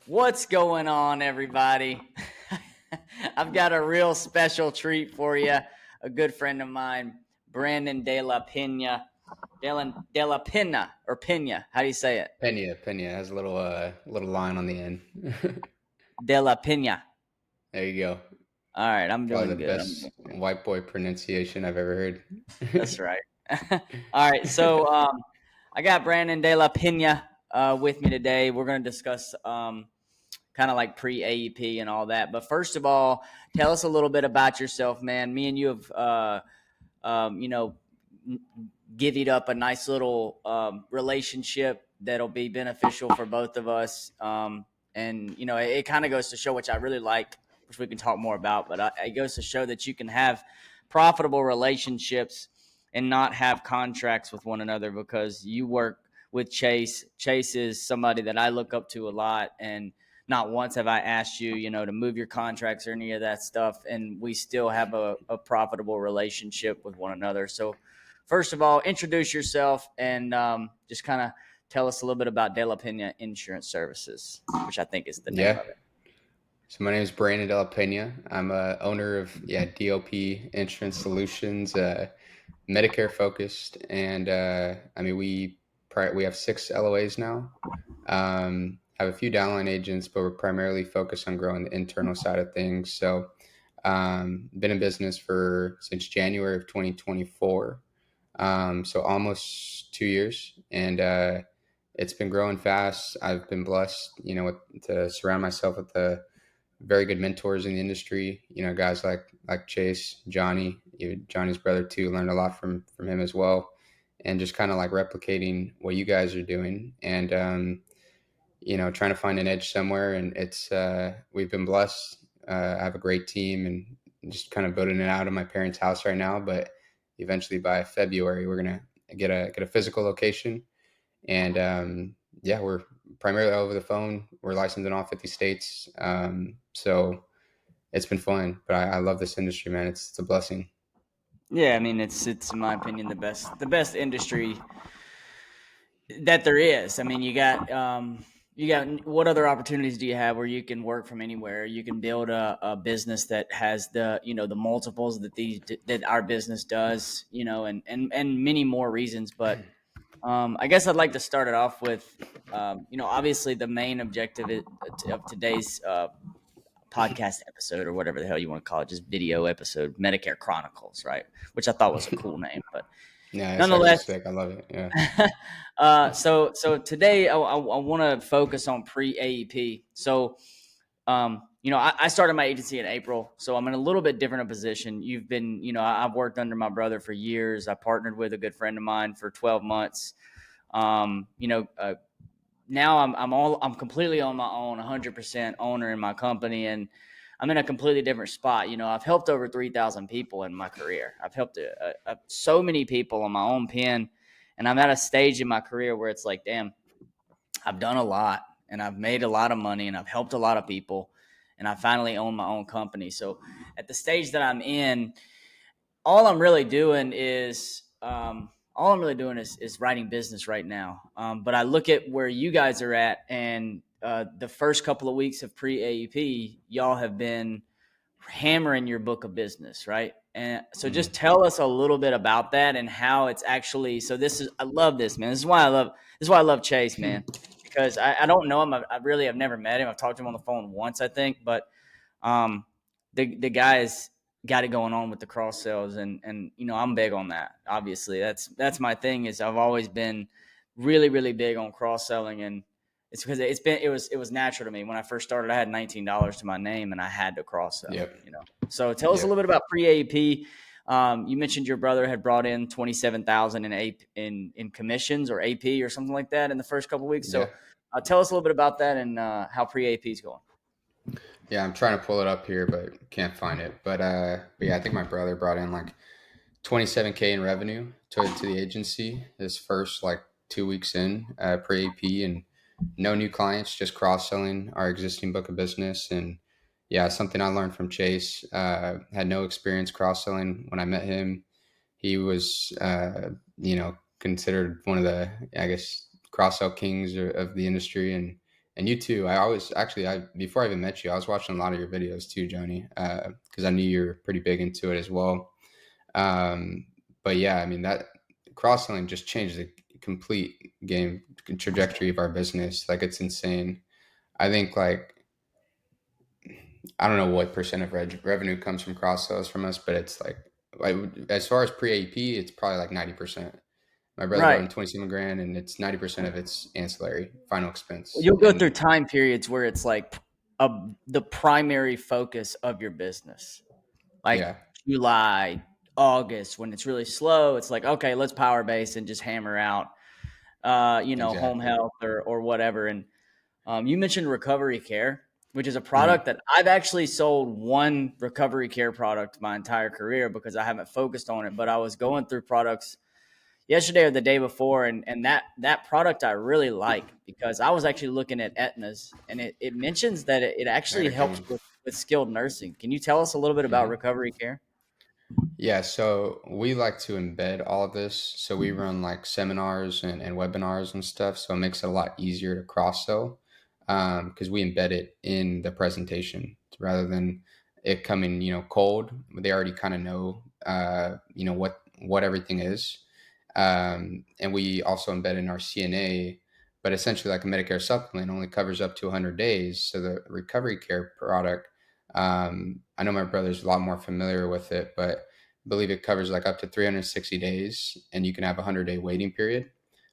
What's going on, everybody? I've got a real special treat for you. A good friend of mine, Brandon De La Pena. De La Pena, or Pena. How do you say it? Pena has a little line on the end. De La Pena. There you go. All right, I'm Probably doing the good. best white boy pronunciation I've ever That's heard. right. All right, so I got Brandon De La Pena with me today. We're going to discuss kind of like pre-AEP and all that. But first of all, tell us a little bit about yourself, man. Me and you have, you know, divvied up a nice little relationship that'll be beneficial for both of us. And, you know, it kind of goes to show, which I really like, which we can talk more about, but it goes to show that you can have profitable relationships and not have contracts with one another because you work with Chase. Chase is somebody that I look up to a lot, and not once have I asked you, to move your contracts or any of that stuff, and we still have a profitable relationship with one another. So, first of all, introduce yourself and just kind of tell us a little bit about De La Pena Insurance Services, which I think is the name Yeah. of it. So my name is Brandon De La Pena. I'm a owner of DOP Insurance Solutions, Medicare focused, and I mean we have 6 LOAs now. Have a few downline agents, but we're primarily focused on growing the internal side of things. So been in business since January of 2024. So almost 2 years, and it's been growing fast. I've been blessed, to surround myself with the very good mentors in the industry. Guys like Chase, Johnny, even Johnny's brother too. Learned a lot from him as well, and just kind of like replicating what you guys are doing, and trying to find an edge somewhere. And it's we've been blessed. I have a great team, and just kind of building it out in my parents' house right now. But eventually, by February, we're gonna get a physical location, and yeah, we're primarily over the phone. We're licensed in all 50 states, so it's been fun. But I love this industry, man. It's a blessing. Yeah, I mean it's in my opinion the best industry that there is. I mean, you got what other opportunities do you have where you can work from anywhere? You can build a business that has the multiples that our business does, and many more reasons. But I guess I'd like to start it off with, obviously the main objective of today's podcast episode, or whatever the hell you want to call it, just video episode, Medicare Chronicles, right? Which I thought was a cool name, but Yeah, it's actually nonetheless. sick. I love it. Yeah. So today I want to focus on pre-AEP. So, I started my agency in April, so I'm in a little bit different a position. You've been, I've worked under my brother for years. I partnered with a good friend of mine for 12 months. Um, you know, uh, Now I'm completely on my own, 100% owner in my company, and I'm in a completely different spot. I've helped over 3,000 people in my career. I've helped so many people on my own pen, and I'm at a stage in my career where it's like, damn, I've done a lot, and I've made a lot of money, and I've helped a lot of people, and I finally own my own company. So at the stage that I'm in, all I'm really doing is writing business right now. But I look at where you guys are at, and the first couple of weeks of pre-AEP, y'all have been hammering your book of business, right? And so just Mhm. tell us a little bit about that and how it's actually. So I love this, man. This is why I love Chase, man, because I don't know him. I really have never met him. I've talked to him on the phone once, I think, but um, the guy's got it going on with the cross sales, and I'm big on that. Obviously, that's my thing. Is I've always been really really big on cross selling, and it's because it was natural to me. When I first started, I had $19 to my name, and I had to cross sell. Yep. So tell us a little Yep. bit about pre-AEP. You mentioned your brother had brought in 27,000 in commissions or AP or something like that in the first couple of weeks. Yeah. So tell us a little bit about that and how pre-AEP is going. Yeah. I'm trying to pull it up here, but can't find it. But yeah, I think my brother brought in like 27K in revenue to the agency his first like 2 weeks in pre-AP, and no new clients, just cross selling our existing book of business. And yeah, something I learned from Chase. Had no experience cross selling when I met him. He was, considered one of the, I guess, cross sell kings of the industry, and And you too. I always actually, I before I even met you, I was watching a lot of your videos too, Joni, because I knew you were pretty big into it as well. Um, but yeah, I mean that cross selling just changed the complete game trajectory of our business. Like it's insane. I think like I don't know what percent of revenue comes from cross sales from us, but it's like as far as pre-AEP, it's probably like 90%. My brother brought Right. in 27 grand, and it's 90% of its ancillary final expense. You'll go through And time periods where it's like the primary focus of your business, like yeah, July, August, when it's really slow. It's like, okay, let's power base and just hammer out, home exactly. health or whatever. And you mentioned recovery care, which is a Mhm. product that I've actually sold one recovery care product my entire career because I haven't focused on it. But I was going through products yesterday or the day before, and that product I really like because I was actually looking at Aetna's, and it mentions that it I had actually a good helps one. with skilled nursing. Can you tell us a little bit about Mhm. recovery care? Yeah, so we like to embed all of this. So we run like seminars and webinars and stuff. So it makes it a lot easier to cross sell because we embed it in the presentation rather than it coming, cold. They already kind of know, what everything is. And we also embed in our CNA, but essentially like a Medicare supplement only covers up to 100 days. So the recovery care product, I know my brother's a lot more familiar with it, but believe it covers like up to 360 days and you can have a 100-day waiting period.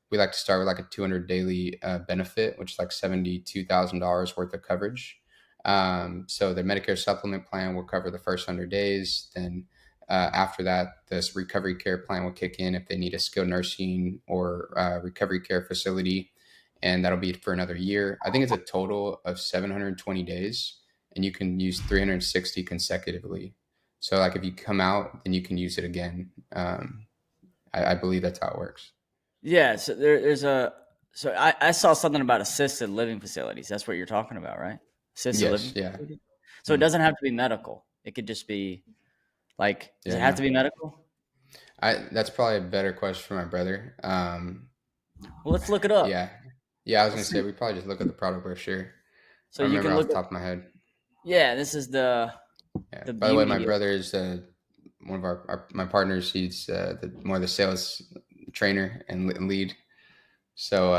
We like to start with like a 200 daily benefit, which is like $72,000 worth of coverage. So the Medicare supplement plan will cover the first 100 days. Then after that, this recovery care plan will kick in if they need a skilled nursing or recovery care facility. And that'll be for another year. I think it's a total of 720 days and you can use 360 consecutively. So like if you come out, then you can use it again. I believe that's how it works. Yeah, so there's a so I saw something about assisted living facilities. That's what you're talking about, right? Assisted Yes. living Yeah. facilities. So it Mhm. doesn't have to be medical. It could just be like, does Yeah. it have No. to be medical? That's probably a better question for my brother. Well, let's look it up. Yeah. Yeah. I was gonna Let's say see. we probably just look at the product brochure. So I don't you remember can off look the at, top of my head. yeah, this is Yeah. the By the way, my beauty of, brother is one of my partners. He's more the sales trainer and lead. So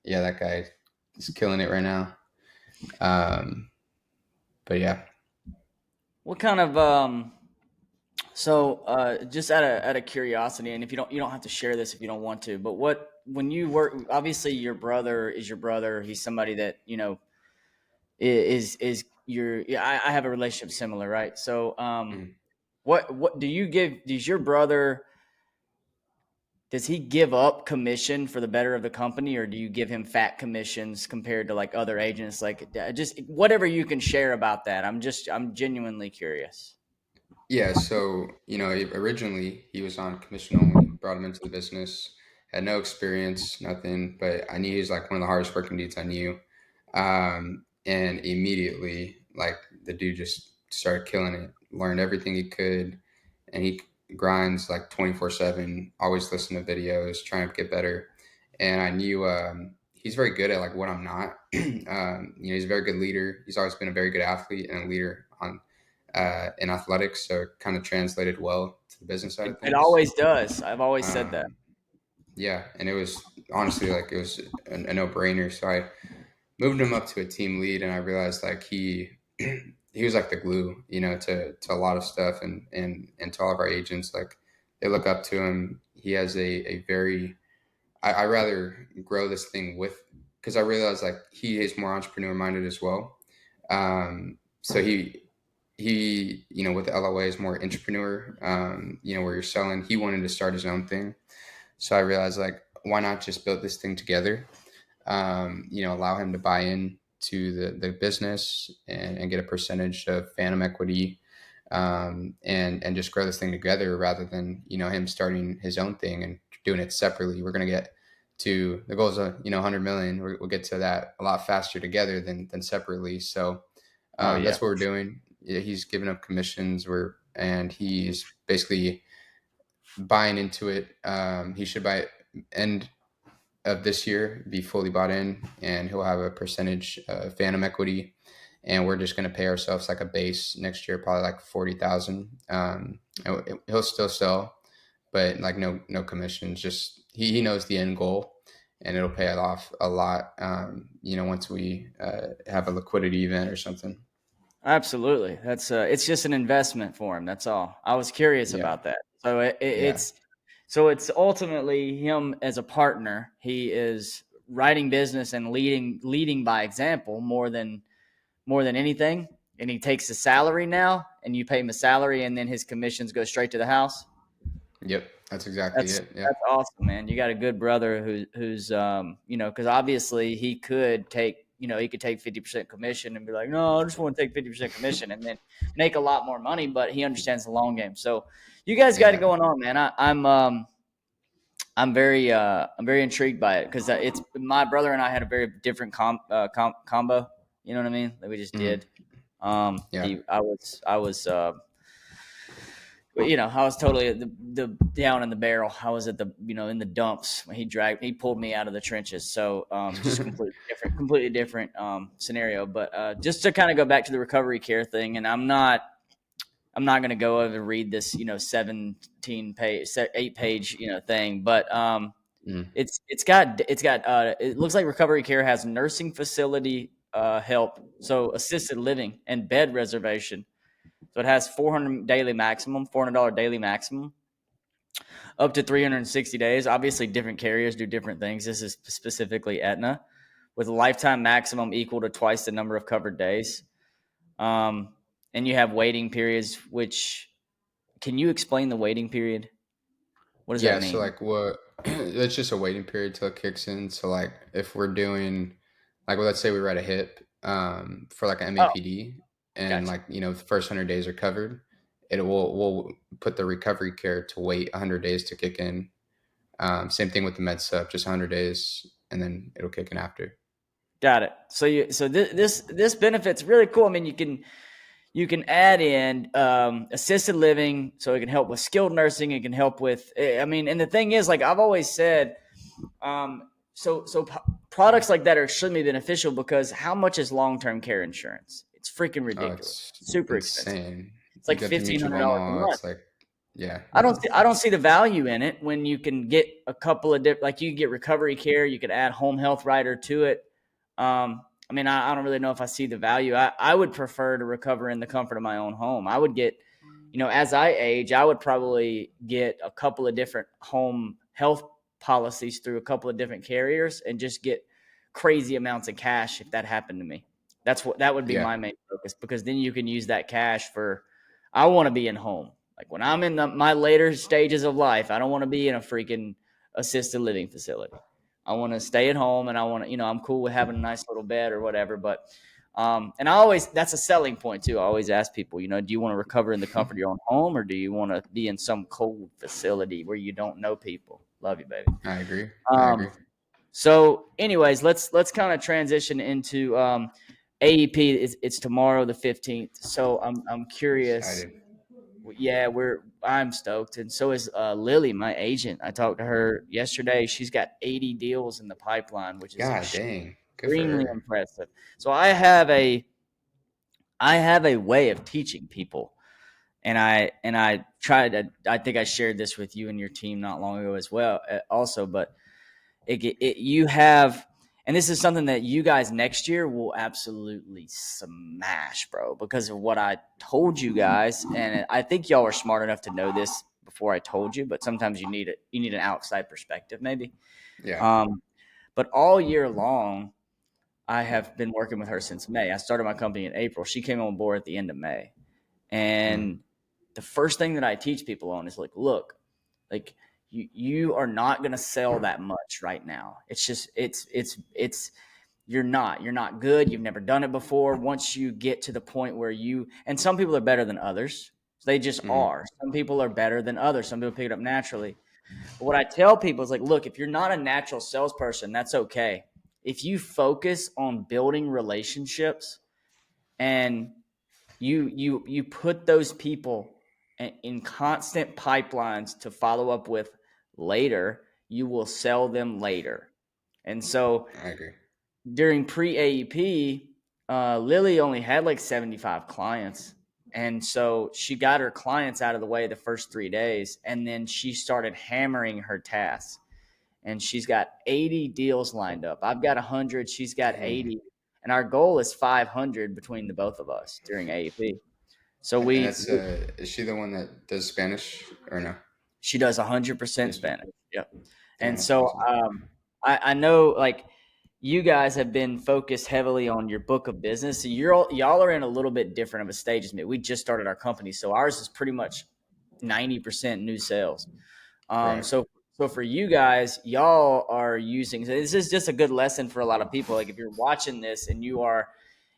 yeah, that guy is killing it right now. Um, but yeah. what kind of so just out of curiosity, and if you don't have to share this if you don't want to, but what when you work, obviously your brother is your brother. He's somebody that is your, yeah, I have a relationship similar, right? So Mhm. what do you give, does your brother, does he give up commission for the better of the company, or do you give him fat commissions compared to like other agents? Like, just whatever you can share about that. I'm genuinely curious. Yeah, so originally he was on commission only. Brought him into the business, had no experience, nothing. But I knew he was like one of the hardest working dudes I knew, and immediately like the dude just started killing it. Learned everything he could, and he grinds like 24/7. Always listen to videos, trying to get better. And I knew he's very good at like what I'm not. He's a very good leader. He's always been a very good athlete and a leader on in athletics, so it kind of translated well to the business side of It things. always does. I've always said that. Um, yeah, and it was honestly like it was a no brainer. So I moved him up to a team lead, and I realized like he was like the glue, to a lot of stuff, and to all of our agents. Like they look up to him. He has a very I rather grow this thing with because I realized like he is more entrepreneur minded as well. So he with LOA is more entrepreneur, where you're selling. He wanted to start his own thing, so I realized like why not just build this thing together? Allow him to buy in to the business and get a percentage of phantom equity, and just grow this thing together rather than him starting his own thing and doing it separately. We're gonna get to the goals of 100 million. We'll get to that a lot faster together than separately. So Oh yeah. that's what we're doing. Yeah, he's giving up commissions. And he's basically buying into it. He should buy it, and of this year be fully bought in, and he'll have a percentage of phantom equity, and we're just going to pay ourselves like a base next year, probably like 40,000. And he'll still sell, but like no commissions. Just he knows the end goal, and it'll pay it off a lot. Once we have a liquidity event or something. Absolutely. That's it's just an investment for him. That's all. I was curious Yeah, about that. So yeah, it's ultimately him as a partner. He is writing business and leading by example more than anything. And he takes the salary now, and you pay him a salary, and then his commissions go straight to the house. yep. That's exactly That's it. Yeah, that's awesome, man. You got a good brother who's because obviously he could take 50% commission and be like, no, I just want to take 50% commission and then make a lot more money, but he understands the long game. So you guys got it yeah, going on, man. I'm very intrigued by it because it's my brother and I had a very different combo. You know what I mean? That we just mm, did. yeah. I was I was totally at the down in the barrel. I was at the in the dumps when he pulled me out of the trenches. So just completely different scenario. But just to kind of go back to the recovery care thing, and I'm not going to go over and read this 17 page 8 page thing, but Mm. it looks like recovery care has nursing facility help, so assisted living and bed reservation. So it has $400 daily maximum, up to 360 days. Obviously, different carriers do different things. This is specifically Aetna, with a lifetime maximum equal to twice the number of covered days. And you have waiting periods. Which can you explain the waiting period? What does that Yeah, so mean? like what it's just a waiting period till it kicks in. So like if we're doing like well, let's say we write a hip for like an Oh, MAPD, and gotcha. like the first 100 days are covered, it will we'll put the recovery care to wait 100 days to kick in. Same thing with the med sub, just 100 days, and then it'll kick in after. Got it. So this benefit's really cool. I mean, you can add in assisted living, so it can help with skilled nursing. It can help with, I mean, and the thing is, like I've always said, products like that are extremely beneficial because how much is long term care insurance? It's freaking Oh, ridiculous, it's super expensive. insane. It's You like got the fifteen mutual hundred of dollars a all. month. It's like yeah, I don't see the value in it when you can get a couple of different, like you can get recovery care, you could add home health rider to it. I mean, I don't really know if I see the value. I would prefer to recover in the comfort of my own home. I would get, as I age, I would probably get a couple of different home health policies through a couple of different carriers and just get crazy amounts of cash if that happened to me. That would be yeah, my main focus because then you can use that cash for. I want to be in home. Like when I'm in my later stages of life, I don't want to be in a freaking assisted living facility. I want to stay at home and I want to, I'm cool with having a nice little bed or whatever. But, and that's a selling point too. I always ask people, do you want to recover in the comfort of your own home or do you want to be in some cold facility where you don't know people? Love you, baby. I agree. I Um, agree. so anyways, let's kind of transition into, AEP. It's tomorrow, the 15th. So I'm curious. Excited. Yeah, I'm stoked, and so is Lily, my agent. I talked to her yesterday. She's got 80 deals in the pipeline, which is God dang, good for extremely her. impressive. So I have a way of teaching people, and I tried to. I think I shared this with you and your team not long ago as well, also. But you have, and this is something that you guys next year will absolutely smash, bro, because of what I told you guys. And I think y'all are smart enough to know this before I told you, but sometimes you need an outside perspective, maybe. Yeah. Um, but all year long, I have been working with her since May. I started my company in April. She came on board at the end of May. Mm, And the first thing that I teach people on is like, look, like you are not going to sell that much right now. It's just it's you're not good. You've never done it before. Once you get to the point where and some people are better than others. They just mm, are. Some people are better than others. Some people pick it up naturally. But what I tell people is like, look, if you're not a natural salesperson, that's okay. If you focus on building relationships and you put those people in constant pipelines to follow up with later, you will sell them later. And so I agree. during pre-AEP, Lily only had like 75 clients. And so she got her clients out of the way the first 3 days, and then she started hammering her tasks. And she's got 80 deals lined up. I've got 100, she's got Dang. 80. And our goal is 500 between the both of us during AEP. So And we that's is she the one that does Spanish or no? she does 100% Yes, sir. Spanish. Yep. Dang, And that's so awesome. I know like you guys have been focused heavily on your book of business. So y'all are in a little bit different of a stage as me. We just started our company, so ours is pretty much 90% new sales. Right. So for you guys, y'all are using. So this is just a good lesson for a lot of people. Like if you're watching this and you are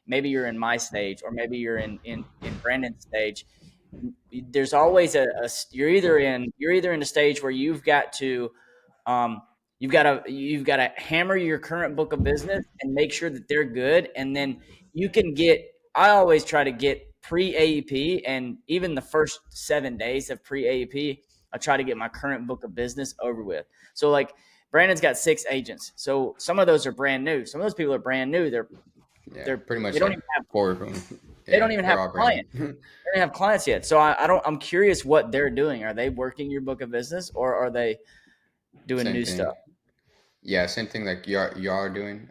maybe you're in my stage or maybe you're in Brandon's stage, there's always you're either in a stage where um, you've got to hammer your current book of business and make sure that they're good, and then you can get. I always try to get pre-AEP, and even the first 7 days of pre-AEP, I try to get my current book of business over with. So like Brandon's got 6 agents, so some of those are brand new. Some of those people are brand new. Yeah, They're pretty they much don't like even have four of them. they don't Yeah, even they're have all brand clients. new. They don't have clients yet. So I don't. I'm curious what they're doing. Are they working your book of business or are they doing Same new thing. stuff? Yeah, same thing like y'all are doing.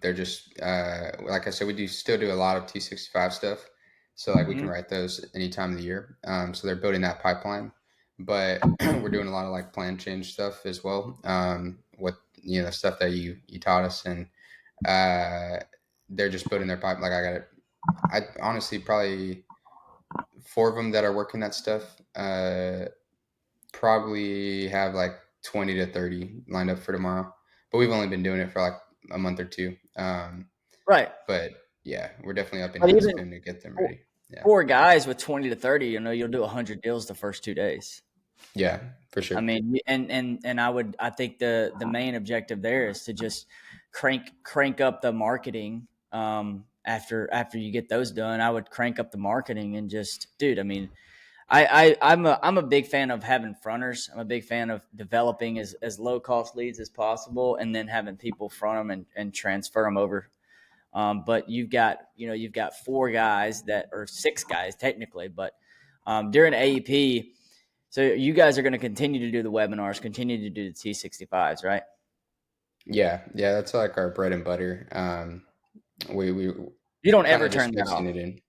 They're just like I said, we do still do a lot of T65 stuff. So like we can Hmm. write those any time of the year. So they're building that pipeline, but we're doing a lot of like plan change stuff as well. What stuff that you taught us, and uh, they're just building their pipe. Like I honestly probably four of them that are working that stuff. Probably have like 20 to 30 lined up for tomorrow, but we've only been doing it for like a month or two. Right. But yeah, we're definitely up in But head even spin to get them four, ready. Yeah. 4 guys with 20 to 30, you'll do 100 deals the first 2 days. Yeah, for I sure. mean, and I think the main objective there is to just crank up the marketing. After you get those done, I would crank up the marketing and just, dude. I mean, I'm a big fan of having fronters. I'm a big fan of developing as low cost leads as possible, and then having people front them and transfer them over. But you've got 4 guys that or 6 guys technically, but during AEP, so you guys are going to continue to do the webinars, continue to do the T65s, right? Yeah, yeah, that's like our bread and butter. We You don't kind ever of turn just that mixing off. it in.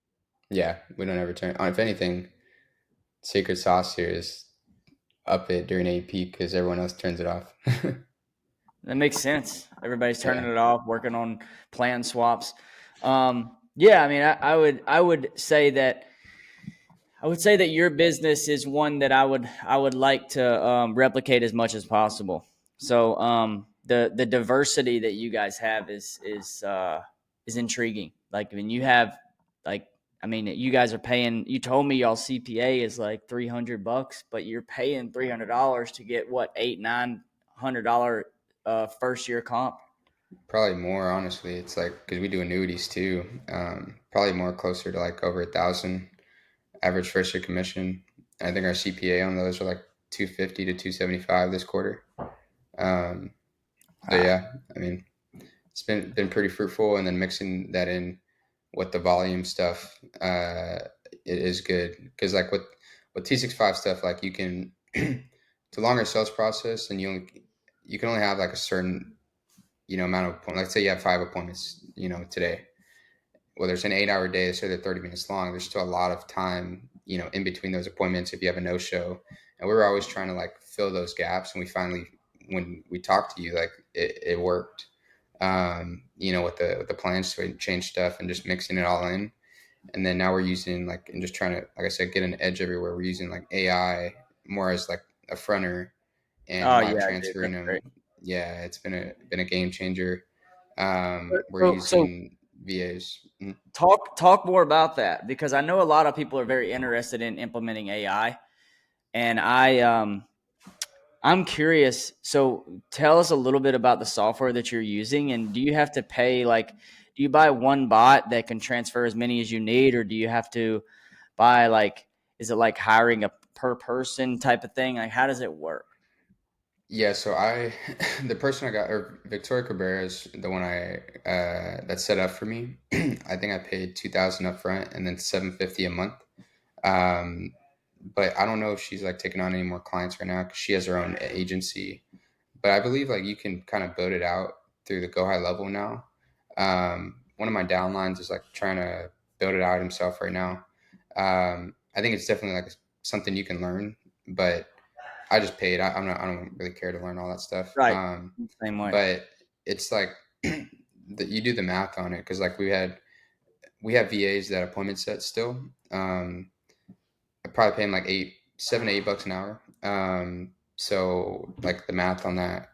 Yeah, we don't ever turn. If anything, secret sauce here is up it during AP because everyone else turns it off. That makes sense. Everybody's turning Yeah, it off, working on plan swaps. Yeah, I mean, I would say that your business is one that I would like to replicate as much as possible. So the diversity that you guys have is intriguing. Like I mean, you guys are paying. You told me y'all CPA is like $300, but you're paying $300 to get what $800-900 first year comp. probably more honestly. It's like because we do annuities too. Probably more closer to like over 1,000 average first year commission. I think our CPA on those are like 250 to 275 this quarter. Um, so Ah, yeah, I mean, it's been pretty fruitful, and then mixing that in with the volume stuff, it is good because like with T65 stuff, like you can it's a longer sales process, and you can only have like a certain amount of appointments. Like say you have 5 appointments, today. Well, there's an 8 hour day, so they're 30 minutes long. There's still a lot of time, in between those appointments if you have a no show. And we were always trying to like fill those gaps. And we finally, when we talked to you, like it worked, with the plans to change stuff and just mixing it all in. And then now we're using like, and just trying to, like I said, get an edge everywhere. We're using like AI more as like a fronter and oh live yeah, dude, transferring that's great. them. Yeah, it's been a game changer. We're So using VAs. Mhm. talk more about that because I know a lot of people are very interested in implementing AI, and I'm curious. So tell us a little bit about the software that you're using, and do you have to pay like do you buy one bot that can transfer as many as you need, or do you have to buy like is it like hiring a per person type of thing? Like how does it work? Yeah, so I, the person I got, or Victoria Cabrera is the one that set up for me. I think I paid 2,000 up front and then 750 a month. Um, but I don't know if she's like taking on any more clients right now because she has her own agency. But I believe like you can kind of build it out through the Go High level now. One of my downlines is like trying to build it out himself right now. I think it's definitely like something you can learn, but I just paid. I don't really care to learn all that stuff. Right. Same way. But it's like that you do the math on it because like we have VAs that appointment set still. I probably pay them like 7 to 8 bucks an hour. So like the math on that,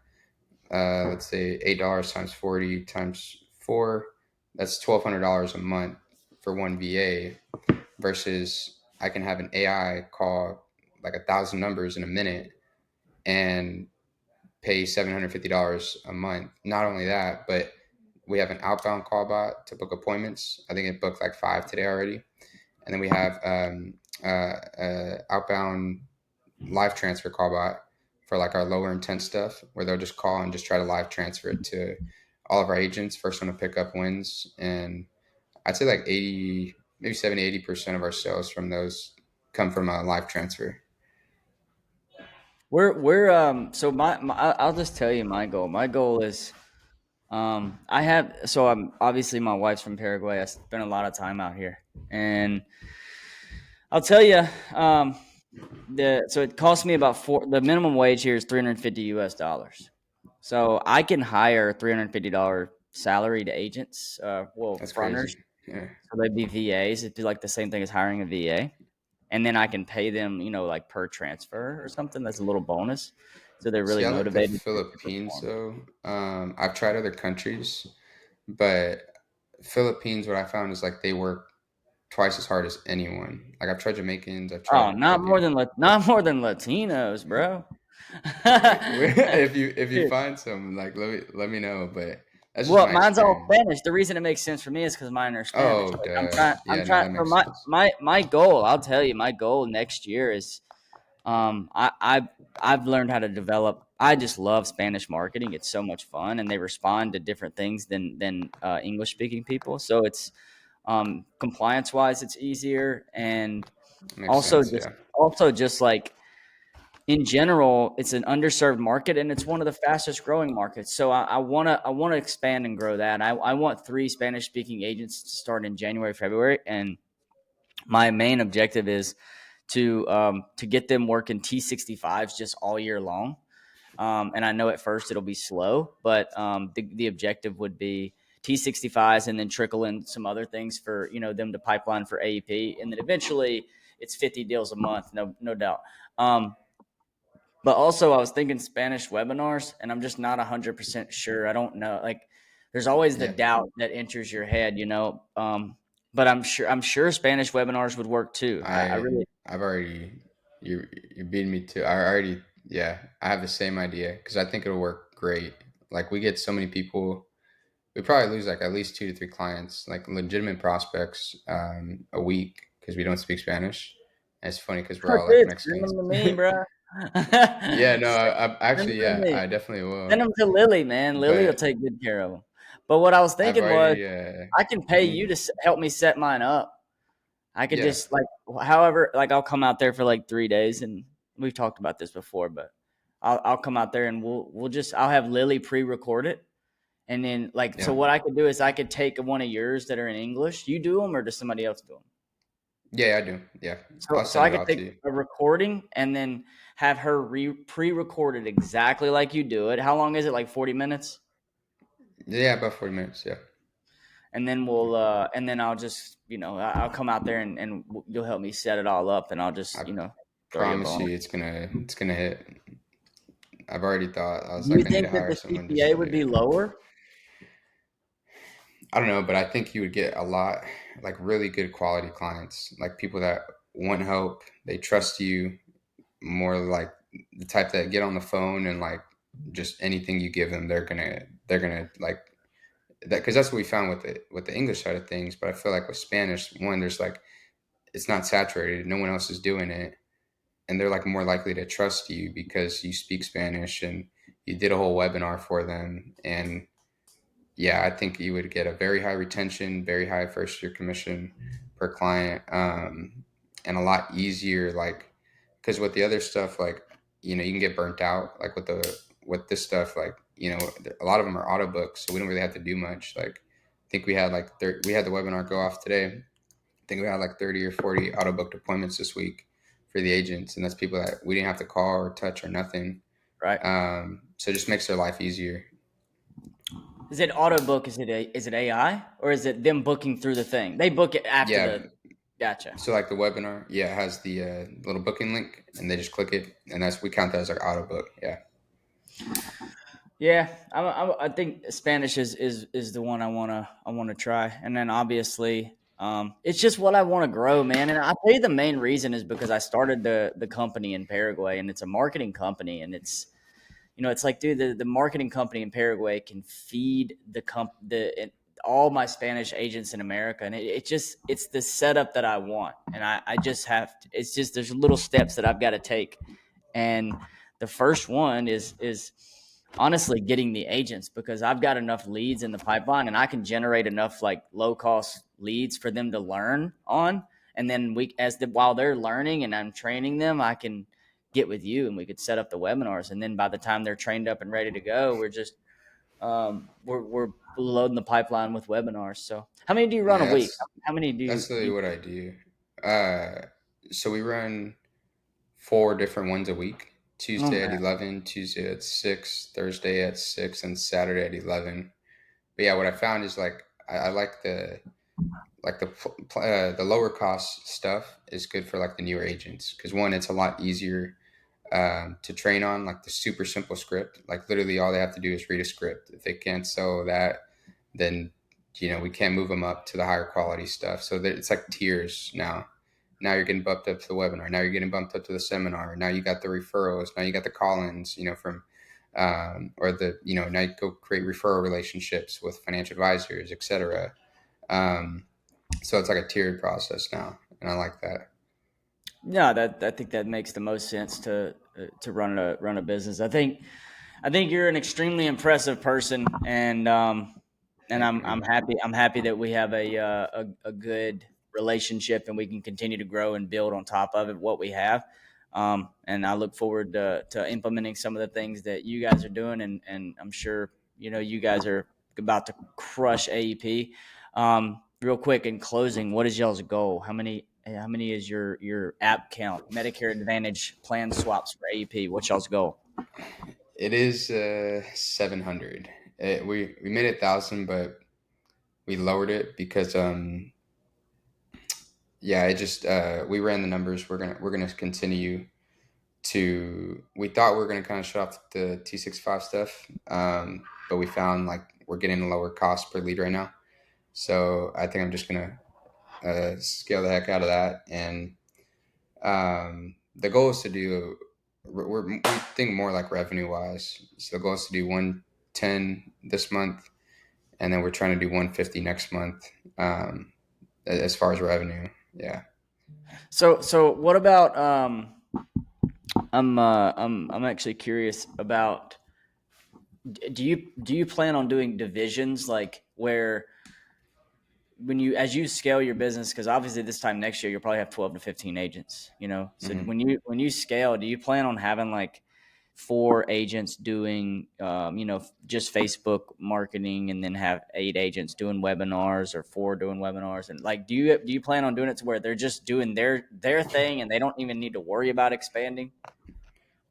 let's say $8 times 40 times four, that's $1,200 a month for one VA versus I can have an AI call like 1,000 numbers in a minute and pay $750 a month. Not only that, but we have an outbound call bot to book appointments. I think it booked like 5 today already. And then we have outbound live transfer call bot for like our lower intent stuff where they'll just call and just try to live transfer it to all of our agents. First one to pick up wins. And I'd say like 80, maybe 70, 80% of our sales from those come from a live transfer. We're so I'll just tell you my goal. My goal is I have so I'm obviously my wife's from Paraguay. I spent a lot of time out here, and I'll tell you so it costs me about the minimum wage here is 350 US dollars. So I can hire $350 salaried agents, That's fronters. crazy. Yeah. So they'd be VAs. It'd be like the same thing as hiring a VA. And then I can pay them, like per transfer or something. That's a little bonus. So they're really See, I like the motivated to Philippines perform. though. I've tried other countries, but Philippines, what I found is like they work twice as hard as anyone. Like I've tried Jamaicans, I've Oh, tried not more than Latinos, bro. if you Dude, find some, like let me know. But that's just well, my mine's all experience. Spanish. The reason it makes sense for me is because mine are Spanish. Oh, Like duh. I'm Yeah, no, trying that for makes my sense. my my goal. I'll tell you, my goal next year is I've learned how to develop. I just love Spanish marketing. It's so much fun, and they respond to different things than English speaking people. So it's compliance wise, it's easier, and Makes also sense. just Yeah. also just like in general, it's an underserved market, and it's one of the fastest growing markets. So I want to expand and grow that. I want 3 Spanish speaking agents to start in January, February, and my main objective is to get them working T65s just all year long. And I know at first it'll be slow, but the objective would be T65s and then trickle in some other things for them to pipeline for AEP, and then eventually it's 50 deals a month, no doubt. Um, but also I was thinking Spanish webinars, and I'm just not 100% sure. I don't know. Like, there's always the Yeah. doubt that enters your head. But I'm sure Spanish webinars would work too. I I really I've already you're beating me to. I already yeah. I have the same idea because I think it'll work great. Like we get so many people. We probably lose like at least 2 to 3 clients, like legitimate prospects, a week because we don't speak Spanish. And it's funny because we're all like Dude, send Mexicans. them to me, bro. Yeah, no, Send I them actually, to yeah, me. I definitely will. Send them to Lily, man. Lily will But take good care of them. But what I was I've thinking was, already, I can pay mhm, you to help me set mine up. I could yeah, just like, however, like I'll come out there for like 3 days, and we've talked about this before, but I'll come out there and I'll have Lily pre-record it, and then like so yeah, what I could do is I could take one of yours that are in English. You do them, or does somebody else do them? yeah, I do. Yeah, I'll So send I it could all take to you. a recording and then have her pre-recorded exactly like you do it. How long is it? Like 40 minutes? Yeah, about 40 minutes. Yeah, And then and then I'll just, I'll come out there, and you'll help me set it all up, and I'll just, I throw you a promise bone. you, it's gonna hit. I've already thought. I was Do you like, I need to think that hire the someone just CPA to would do be it. lower? I don't know, but I think you would get a lot, like really good quality clients, like people that want help, they trust you, more like the type that get on the phone and like just anything you give them, they're gonna like that because that's what we found with the English side of things. But I feel like with Spanish, one, there's like it's not saturated, no one else is doing it, and they're like more likely to trust you because you speak Spanish and you did a whole webinar for them. And yeah, I think you would get a very high retention, very high first year commission per client, and a lot easier. Like, because with the other stuff, like, you can get burnt out. Like with this stuff, like, a lot of them are auto books, so we don't really have to do much. Like, I think we had like we had the webinar go off today. I think we had like 30 or 40 auto booked appointments this week for the agents, and that's people that we didn't have to call or touch or nothing. Right. So it just makes their life easier. Is it auto book? Is it AI, or is it them booking through the thing? They book it after Yeah. the. Gotcha. So like the webinar, yeah, it has the little booking link, and they just click it, and we count that as like auto book. Yeah. Yeah, I think Spanish is the one I wanna try, and then obviously, it's just what I want to grow, man. And I tell you, the main reason is because I started the company in Paraguay, and it's a marketing company, and it's like, dude, the marketing company in Paraguay can feed all my Spanish agents in America, and it's the setup that I want, and I just have to, it's just there's little steps that I've got to take, and the first one is honestly getting the agents, because I've got enough leads in the pipeline, and I can generate enough like low cost leads for them to learn on, and then while they're learning and I'm training them, I can get with you and we could set up the webinars, and then by the time they're trained up and ready to go, we're loading the pipeline with webinars. So how many do you run a Yeah, week? How many do that's you literally what I do. So we run 4 different ones a week: Tuesday at Okay. 11, Tuesday at 6, Thursday at 6, and Saturday at 11. But yeah, what I found is like I like the lower cost stuff is good for like the newer agents, because one, it's a lot easier to train on, like the super simple script. Like literally all they have to do is read a script. If they can't sell that, then we can't move them up to the higher quality stuff. So that it's like tiers now. Now you're getting bumped up to the webinar. Now you're getting bumped up to the seminar. Now you got the referrals. Now you got the call-ins. From or the now you go create referral relationships with financial advisors, etc. Um, so it's like a tiered process now, and I like that. No, that I think that makes the most sense to run a business. I think you're an extremely impressive person, and Thank you, I'm man. happy that we have a good relationship, and we can continue to grow and build on top of it what we have. And I look forward to implementing some of the things that you guys are doing, and I'm sure you guys are about to crush AEP. Real quick in closing, what is y'all's goal? How many is your app count? Medicare Advantage plan swaps for AEP. What's y'all's goal? It is 700. We made 1,000, but we lowered it because yeah, it just we ran the numbers. We're gonna continue to. We thought we were gonna kind of shut off the T65 stuff, but we found like we're getting a lower cost per lead right now. So I think I'm just gonna scale the heck out of that, and the goal is to do. We think more like revenue wise. So the goal is to do 110 this month, and then we're trying to do 150 next month. As far as revenue, yeah. So what about I'm actually curious about, do you plan on doing divisions, like where as you scale your business, because obviously this time next year you'll probably have 12 to 15 agents, so Hmm. when you scale, do you plan on having like 4 agents doing just Facebook marketing, and then have 8 agents doing webinars, or 4 doing webinars, and like do you plan on doing it to where they're just doing their thing and they don't even need to worry about expanding?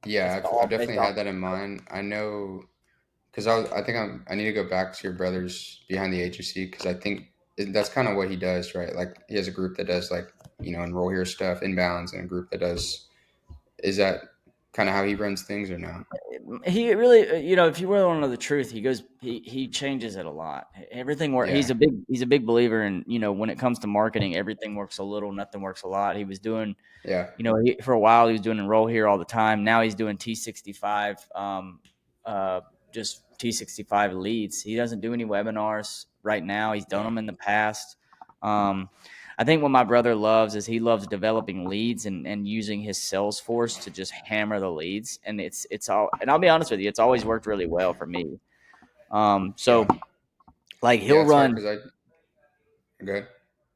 It's Yeah, I've all based definitely off. had that in mind. I know because I think I need to go back to your brother's behind the agency, because I think that's kind of what he does, right? Like he has a group that does like enroll here stuff, inbounds, and a group that does. Is that kind of how he runs things, or no? He really, if you really want to know the truth, he changes it a lot. Everything work. Yeah, He's a big believer in, when it comes to marketing, everything works a little, nothing works a lot. He was doing, yeah, for a while he was doing enroll here all the time. Now he's doing T65, uh, just T65 leads. He doesn't do any webinars right now. He's done yeah. them in the past. Um, I think what my brother loves is he loves developing leads and using his Salesforce to just hammer the leads. And it's all, and I'll be honest with you, it's always worked really well for me. Yeah. So like Yeah, it's hard because good.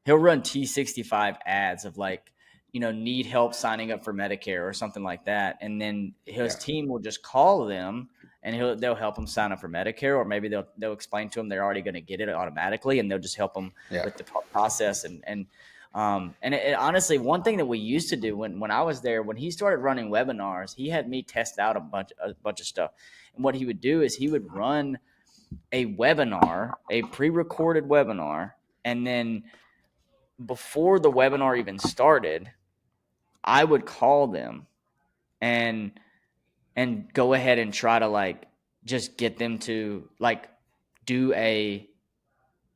he'll run T65 ads of like, need help signing up for Medicare or something like that. And then his Yeah. team will just call them and they'll help them sign up for Medicare, or maybe they'll explain to them they're already going to get it automatically, and they'll just help them Yeah. with the process. And honestly, one thing that we used to do when I was there, when he started running webinars, he had me test out a bunch of stuff. And what he would do is he would run a webinar, a pre-recorded webinar, and then before the webinar even started, I would call them and go ahead and try to like just get them to like do a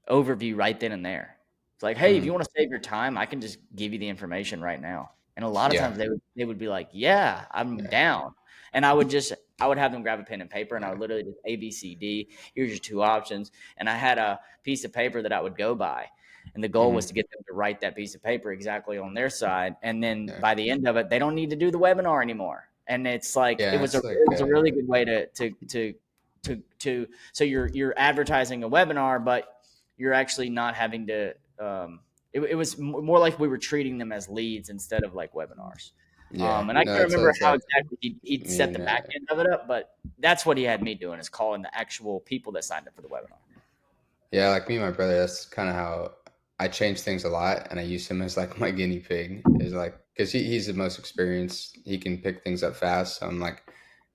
overview right then and there. It's like, hey, if you Hmm. want to save your time, I can just give you the information right now. And a lot of Yeah. times they would be like, yeah, I'm Yeah. down. And I would have them grab a pen and paper, and I Yeah. would literally just ABCD. Here's your two options. And I had a piece of paper that I would go by. And the goal was Hmm. to get them to write that piece of paper exactly on their side. And then Yeah. by the end of it, they don't need to do the webinar anymore. And it's like it Yeah. was a It's it like, was a really good way to so you're advertising a webinar, but you're actually not having to it was more like we were treating them as leads instead of like webinars. yeah. And I No, can't that's remember how exactly. exactly he'd Me set the and back end of it up, but that's what he had me doing, is calling the actual people that signed up for the webinar. yeah, like me and my brother, that's kind of how I change things a lot, and I use him as like my guinea pig. Is like because he's the most experienced. He can pick things up fast. So I'm like,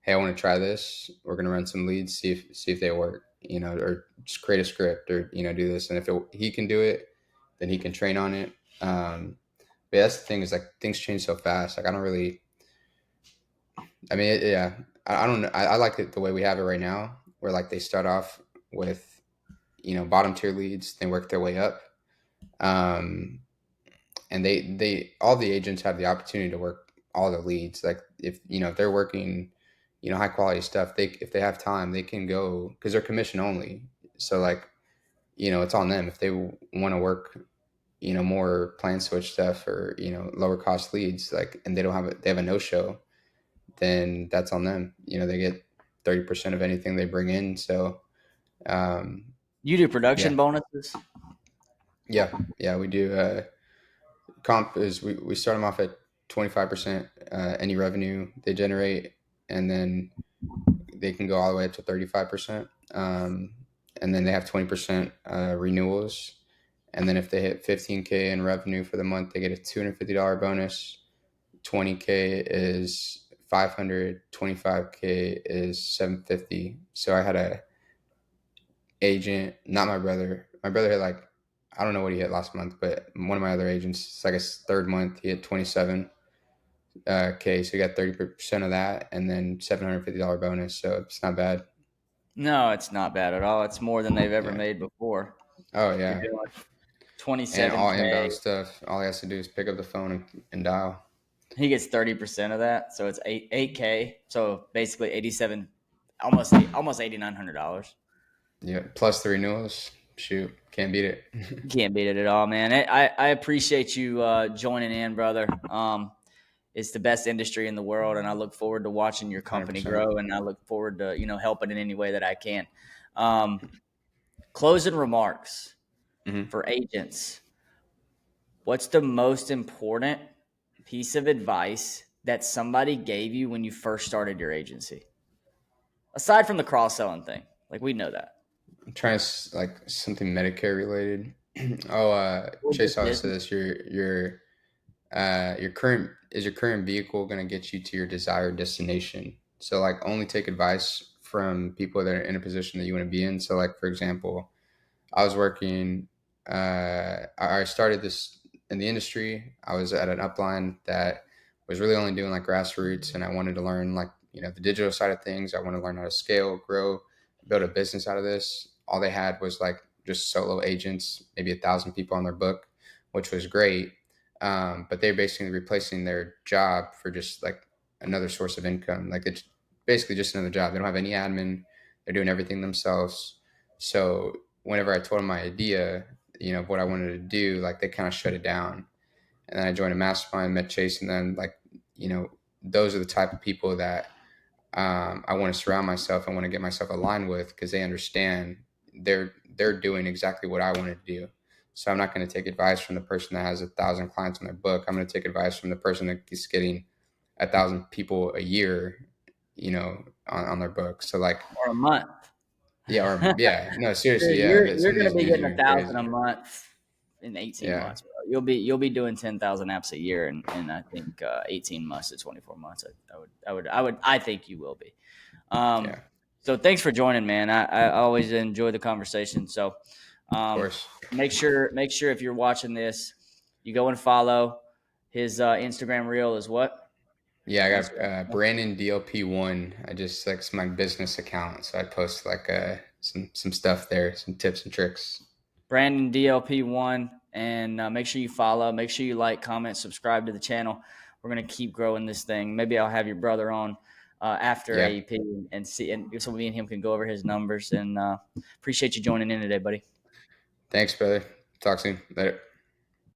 hey, I want to try this. We're gonna run some leads, see if they work. Or just create a script, or do this. And if he can do it, then he can train on it. But that's the thing, is like things change so fast. Like I don't really. I mean, yeah, I don't know. I like it the way we have it right now, where like they start off with bottom tier leads, they work their way up, um, and they all the agents have the opportunity to work all the leads. Like if they're working, high quality stuff, they if they have time, they can go because they're commission only. So like it's on them if they want to work more plan switch stuff, or lower cost leads, like, and they have a no show, then that's on them. They get 30% of anything they bring in. So um, You do production yeah, bonuses? yeah, we do. Comp is we start them off at 25% any revenue they generate, and then they can go all the way up to 35%. And then they have 20% renewals. And then if they hit 15K in revenue for the month, they get a $250 bonus. 20K is 500, 25K is 750. So I had a agent, not my brother. My brother had like, I don't know what he hit last month, but one of my other agents, it's like his third month, he hit 27 K. So he got 30% of that, and then $750 bonus. So it's not bad. No, it's not bad at all. It's more than they've ever Yeah. made before. Oh You're yeah. doing And all 27K. inbound stuff. All he has to do is pick up the phone and dial. He gets 30% of that, so it's 8K. So basically 87, almost $8,900. Yeah. Plus the renewals. Shoot, can't beat it. Can't beat it at all, man. I appreciate you joining in, brother. It's the best industry in the world, and I look forward to watching your company 100%. grow, and I look forward to helping in any way that I can. Um, Closing remarks Hmm. for agents. What's the most important piece of advice that somebody gave you when you first started your agency? Aside from the cross selling thing, like we know that. I'm trying to like something Medicare related. Oh, Or Chase just always says business. this. Your current vehicle going to get you to your desired destination. So like only take advice from people that are in a position that you want to be in. So like for example, I was working. I started this in the industry. I was at an upline that was really only doing like grassroots, and I wanted to learn like the digital side of things. I wanted to learn how to scale, grow, build a business out of this. All they had was like just solo agents, maybe 1,000 people on their book, which was great. But they're basically replacing their job for just like another source of income. Like it's basically just another job. They don't have any admin. They're doing everything themselves. So whenever I told them my idea, what I wanted to do, like they kind of shut it down. And then I joined a mastermind, met Chase, and then those are the type of people that I want to surround myself. I want to get myself aligned with because they understand they're doing exactly what I want to do. So I'm not going to take advice from the person that has 1,000 clients on their book. I'm going to take advice from the person that is getting 1,000 people a year, on their book. So like, or a month. no, seriously, yeah. You're Some of going to these be dudes are getting going 1,000 a crazy. month in 18 Yeah, months, bro. You'll be doing 10,000 apps a year in I think 18 months to 24 months. I think you will be. Um, yeah, so thanks for joining, man. I always enjoy the conversation. So of um, course. make sure if you're watching this, you go and follow his Instagram reel is what? Yeah, I got Instagram. Brandon DLP1. I just like it's my business account, so I post like some stuff there, some tips and tricks. Brandon DLP1, and make sure you follow. Make sure you like, comment, subscribe to the channel. We're gonna keep growing this thing. Maybe I'll have your brother on after Yeah, AEP and see, and so me and him can go over his numbers. And appreciate you joining in today, buddy. thanks, brother. Talk soon. Later.